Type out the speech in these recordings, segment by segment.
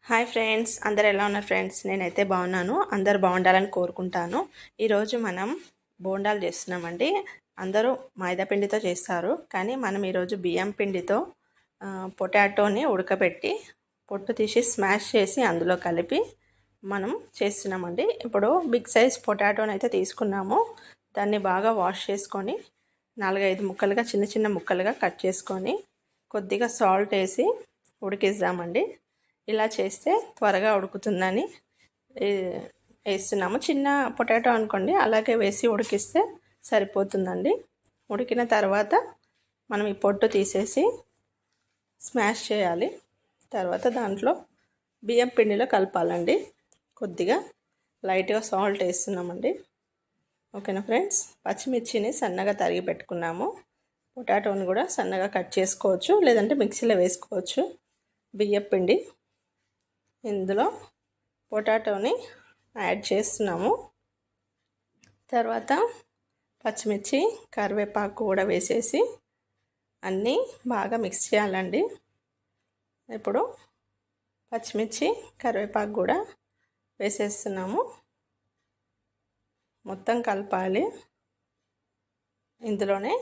Hi friends, అందరు ఎలా ఉన్నారు ఫ్రెండ్స్? నేనైతే బాగున్నాను. అందరు బాగుండాలని కోరుకుంటాను. ఈరోజు మనం బోండాలు చేస్తున్నామండి. అందరూ మైదా పిండితో చేస్తారు, కానీ మనం ఈరోజు బియ్యం పిండితో పొటాటోని ఉడకబెట్టి పొట్టు తీసి స్మాష్ చేసి అందులో కలిపి మనం చేస్తున్నామండి. ఇప్పుడు బిగ్ సైజ్ పొటాటోని అయితే తీసుకున్నాము. దాన్ని బాగా వాష్ చేసుకొని 4-5 ముక్కలుగా చిన్న చిన్న ముక్కలుగా కట్ చేసుకొని కొద్దిగా సాల్ట్ వేసి ఉడికిద్దామండి. ఇలా చేస్తే త్వరగా ఉడుకుతుందని వేస్తున్నాము. చిన్న పొటాటో అనుకోండి, అలాగే వేసి ఉడికిస్తే సరిపోతుందండి. ఉడికిన తర్వాత మనం ఈ పొట్టు తీసేసి స్మాష్ చేయాలి. తర్వాత దాంట్లో బియ్యం పిండిలో కలపాలండి. కొద్దిగా లైట్గా సాల్ట్ వేస్తున్నామండి. ఓకేనా ఫ్రెండ్స్? పచ్చిమిర్చిని సన్నగా తరిగి పెట్టుకున్నాము. పొటాటోని కూడా సన్నగా కట్ చేసుకోవచ్చు, లేదంటే మిక్సీలో వేసుకోవచ్చు. బియ్యం పిండి ఇందులో పొటాటోని యాడ్ చేస్తున్నాము. తర్వాత పచ్చిమిర్చి, కరివేపాకు కూడా వేసేసి అన్నీ బాగా మిక్స్ చేయాలండి. ఇప్పుడు పచ్చిమిర్చి, కరివేపాకు కూడా వేసేస్తున్నాము. మొత్తం కలపాలి. ఇందులోనే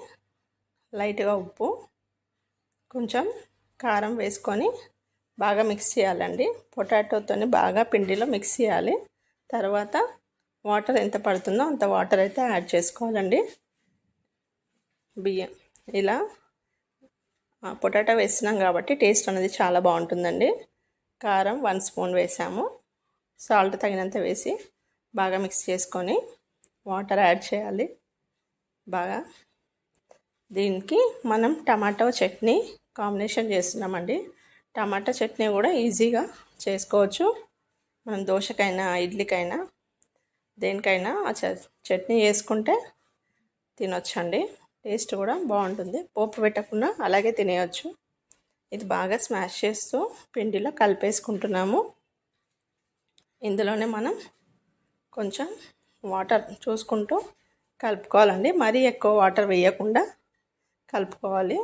లైట్గా ఉప్పు, కొంచెం కారం వేసుకొని బాగా మిక్స్ చేయాలండి. పొటాటోతోని బాగా పిండిలో మిక్స్ చేయాలి. తర్వాత వాటర్ ఎంత పడుతుందో అంత వాటర్ అయితే యాడ్ చేసుకోవాలండి. బియ్యం ఇలా పొటాటో వేసినాం కాబట్టి టేస్ట్ అనేది చాలా బాగుంటుందండి. కారం 1 స్పూన్ వేసాము. సాల్ట్ తగినంత వేసి బాగా మిక్స్ చేసుకొని వాటర్ యాడ్ చేయాలి. బాగా దీనికి మనం టమాటో చట్నీ కాంబినేషన్ చేస్తున్నామండి. టమాటా చట్నీ కూడా ఈజీగా చేసుకోవచ్చు. మనం దోశకైనా, ఇడ్లీకైనా, దేనికైనా చట్నీ చేసుకుంటే తినొచ్చండి. టేస్ట్ కూడా బాగుంటుంది. పోపు పెట్టకుండా అలాగే తినేయచ్చు. ఇది బాగా స్మాష్ చేస్తూ పిండిలో కలిపేసుకుంటున్నాము. ఇందులోనే మనం కొంచెం వాటర్ చూసుకుంటూ కలుపుకోవాలండి. మరీ ఎక్కువ వాటర్ వేయకుండా కలుపుకోవాలి.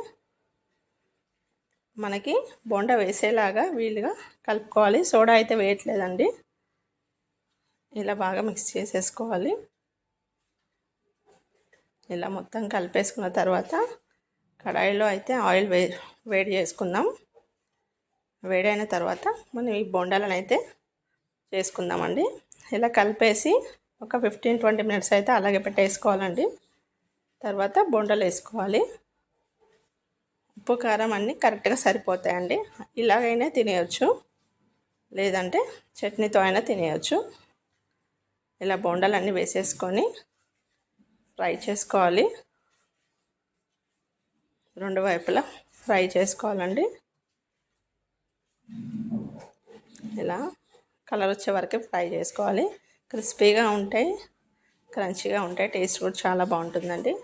మనకి బోండా వేసేలాగా వీలుగా కలుపుకోవాలి. సోడా అయితే వేయట్లేదండి. ఇలా బాగా మిక్స్ చేసేసుకోవాలి. ఇలా మొత్తం కలిపేసుకున్న తర్వాత కడాయిలో అయితే ఆయిల్ వేడి చేసుకుందాం. వేడైన తర్వాత మనం ఈ బోండాలను అయితే చేసుకుందామండి. ఇలా కలిపేసి ఒక 15-20 మినిట్స్ అయితే అలాగే పెట్టేసుకోవాలండి. తర్వాత బోండాలు వేసుకోవాలి. ఉప్పు, కారం అన్నీ కరెక్ట్గా సరిపోతాయండి. ఇలాగైనా తినేయచ్చు, లేదంటే చట్నీతో అయినా తినేయచ్చు. ఇలా బోండాలు అన్నీ వేసేసుకొని ఫ్రై చేసుకోవాలి. 2 వైపులా ఫ్రై చేసుకోవాలండి. ఇలా కలర్ వచ్చే వరకు ఫ్రై చేసుకోవాలి. క్రిస్పీగా ఉంటాయి, క్రంచీగా ఉంటాయి. టేస్ట్ కూడా చాలా బాగుంటుందండి.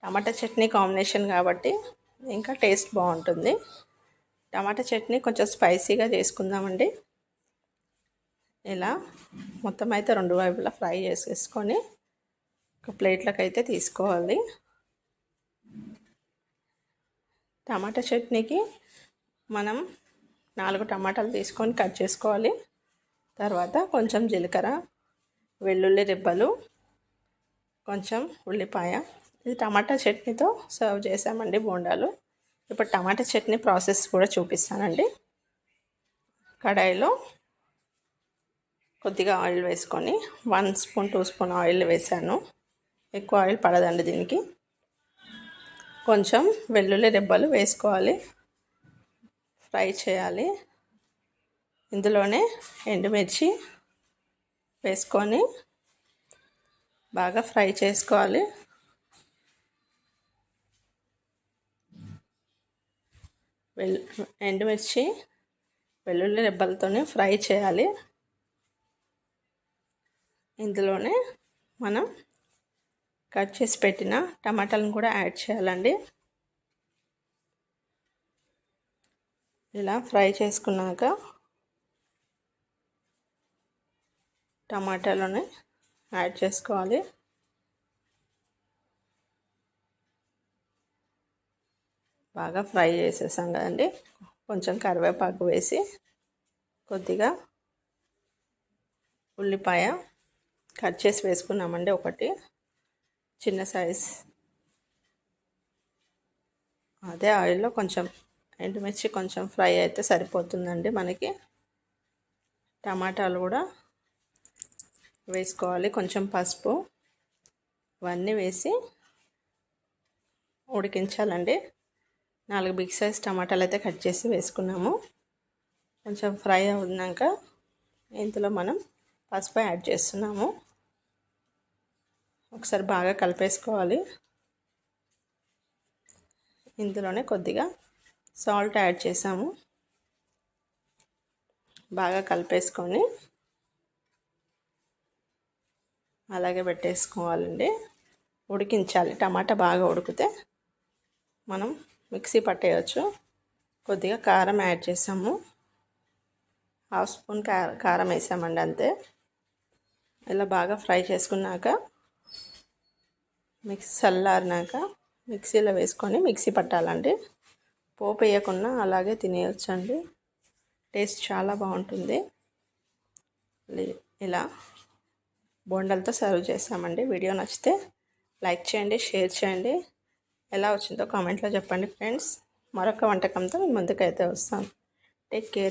టమాటా చట్నీ కాంబినేషన్ కాబట్టి ఇంకా టేస్ట్ బాగుంటుంది. టమాటా చట్నీ కొంచెం స్పైసీగా చేసుకుందామండి. ఇలా మొత్తం అయితే 2 వైపులా ఫ్రై చేసేసుకొని ఒక ప్లేట్లోకి అయితే తీసుకోవాలి. టమాటా చట్నీకి మనం 4 టమాటాలు తీసుకొని కట్ చేసుకోవాలి. తర్వాత కొంచెం జీలకర్ర, వెల్లుల్లి రెబ్బలు, కొంచెం ఉల్లిపాయ. ఇది టమాటా చట్నీతో సర్వ్ చేసామండి బోండాలు. ఇప్పుడు టమాటా చట్నీ ప్రాసెస్ కూడా చూపిస్తానండి. కడాయిలో కొద్దిగా ఆయిల్ వేసుకొని 1 స్పూన్ 2 స్పూన్ ఆయిల్ వేసాను. ఎక్కువ ఆయిల్ పడదండి దీనికి. కొంచెం వెల్లుల్లి రెబ్బలు వేసుకోవాలి, ఫ్రై చేయాలి. ఇందులోనే ఎండుమిర్చి వేసుకొని బాగా ఫ్రై చేసుకోవాలి. ఎండుమిర్చి వెల్లుల్లి రెబ్బలతోనే ఫ్రై చేయాలి. ఇందులోనే మనం కట్ చేసి పెట్టిన టమాటాలను కూడా యాడ్ చేయాలండి. ఇలా ఫ్రై చేసుకున్నాక టమాటాలను యాడ్ చేసుకోవాలి. బాగా ఫ్రై చేసేసాం కదండి. కొంచెం కరివేపాకు వేసి కొద్దిగా ఉల్లిపాయ కట్ చేసి వేసుకున్నామండి, ఒకటి చిన్న సైజ్. అదే ఆయిల్లో కొంచెం ఎండుమిర్చి కొంచెం ఫ్రై అయితే సరిపోతుందండి మనకి. టమాటాలు కూడా వేసుకోవాలి, కొంచెం పసుపు, ఇవన్నీ వేసి ఉడికించాలండి. 4 బిగ్ సైజ్ టమాటాలు అయితే కట్ చేసి వేసుకున్నాము. కొంచెం ఫ్రై అవునాక ఇందులో మనం పసుపు యాడ్ చేస్తున్నాము. ఒకసారి బాగా కలిపేసుకోవాలి. ఇందులోనే కొద్దిగా సాల్ట్ యాడ్ చేసాము. బాగా కలిపేసుకొని అలాగే పెట్టేసుకోవాలండి. ఉడికించాలి. టమాటా బాగా ఉడికితే మనం మిక్సీ పట్టేయచ్చు. కొద్దిగా కారం యాడ్ చేసాము, 1/2 స్పూన్ కారం వేసామండి అంతే. ఇలా బాగా ఫ్రై చేసుకున్నాక చల్లారినాక మిక్సీలో వేసుకొని మిక్సీ పట్టాలండి. పోపు వేయకుండా అలాగే తినేయొచ్చండి, టేస్ట్ చాలా బాగుంటుంది. ఇలా బోండాలతో సర్వ్ చేస్తామండి. వీడియో నచ్చితే లైక్ చేయండి, షేర్ చేయండి. ఎలా వచ్చిందో కామెంట్లో చెప్పండి ఫ్రెండ్స్. మరొక వంటకంతో మీ ముందుకైతే వస్తాను. Take care.